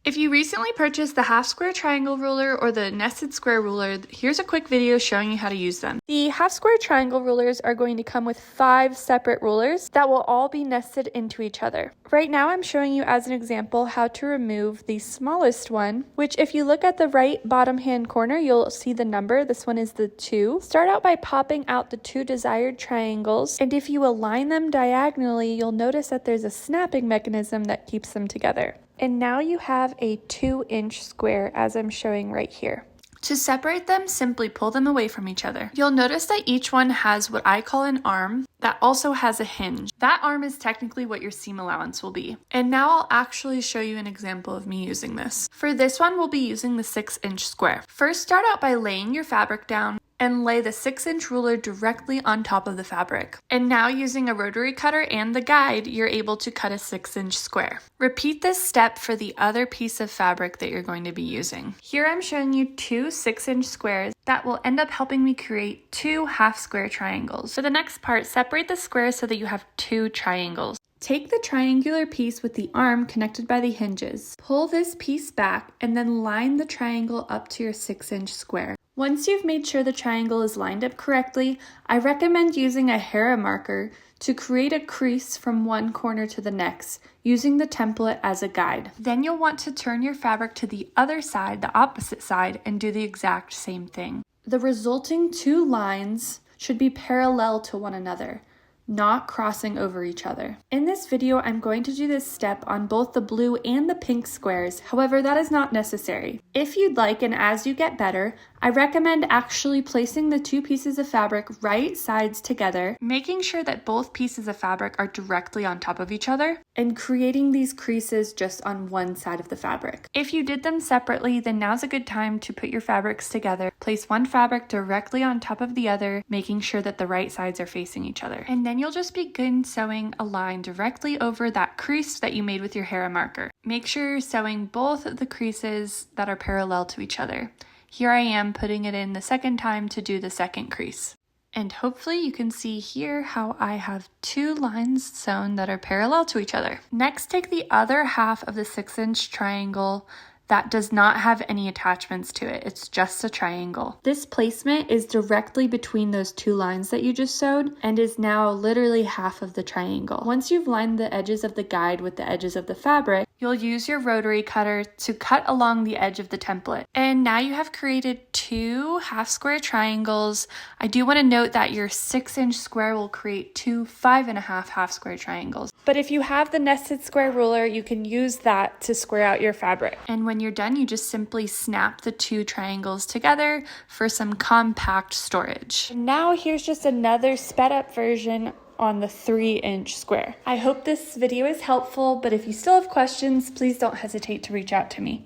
If you recently purchased the half square triangle ruler or the nested square ruler, here's a quick video showing you how to use them. The half square triangle rulers are going to come with 5 separate rulers that will all be nested into each other. Right now I'm showing you as an example how to remove the smallest one, which if you look at the right bottom hand corner, you'll see the number. This one is the 2. Start out by popping out the 2 desired triangles, and if you align them diagonally, you'll notice that there's a snapping mechanism that keeps them together. And now you have a 2-inch square as I'm showing right here. To separate them, simply pull them away from each other. You'll notice that each one has what I call an arm that also has a hinge. That arm is technically what your seam allowance will be. And now I'll actually show you an example of me using this. For this one, we'll be using the 6-inch square. First, start out by laying your fabric down and lay the 6-inch ruler directly on top of the fabric. And now using a rotary cutter and the guide, you're able to cut a 6-inch square. Repeat this step for the other piece of fabric that you're going to be using. Here I'm showing you 2 6-inch squares that will end up helping me create 2 half square triangles. For the next part, separate the squares so that you have 2 triangles. Take the triangular piece with the arm connected by the hinges. Pull this piece back and then line the triangle up to your 6-inch square. Once you've made sure the triangle is lined up correctly, I recommend using a Hera marker to create a crease from one corner to the next, using the template as a guide. Then you'll want to turn your fabric to the other side, the opposite side, and do the exact same thing. The resulting 2 lines should be parallel to one another, not crossing over each other. In this video, I'm going to do this step on both the blue and the pink squares. However, that is not necessary. If you'd like, and as you get better, I recommend actually placing the 2 pieces of fabric right sides together, making sure that both pieces of fabric are directly on top of each other, and creating these creases just on one side of the fabric. If you did them separately, then now's a good time to put your fabrics together. Place one fabric directly on top of the other, making sure that the right sides are facing each other. And then you'll just begin sewing a line directly over that crease that you made with your Hera marker. Make sure you're sewing both of the creases that are parallel to each other. Here I am putting it in the second time to do the second crease. And hopefully you can see here how I have 2 lines sewn that are parallel to each other. Next, take the other half of the 6-inch triangle that does not have any attachments to it. It's just a triangle. This placement is directly between those 2 lines that you just sewed and is now literally half of the triangle. Once you've lined the edges of the guide with the edges of the fabric, you'll use your rotary cutter to cut along the edge of the template. And now you have created 2 half square triangles. I do want to note that your 6-inch square will create 2 5.5 half square triangles. But if you have the nested square ruler, you can use that to square out your fabric. And when you're done, you just simply snap the 2 triangles together for some compact storage. And now here's just another sped up version on the 3-inch square. I hope this video is helpful, but if you still have questions, please don't hesitate to reach out to me.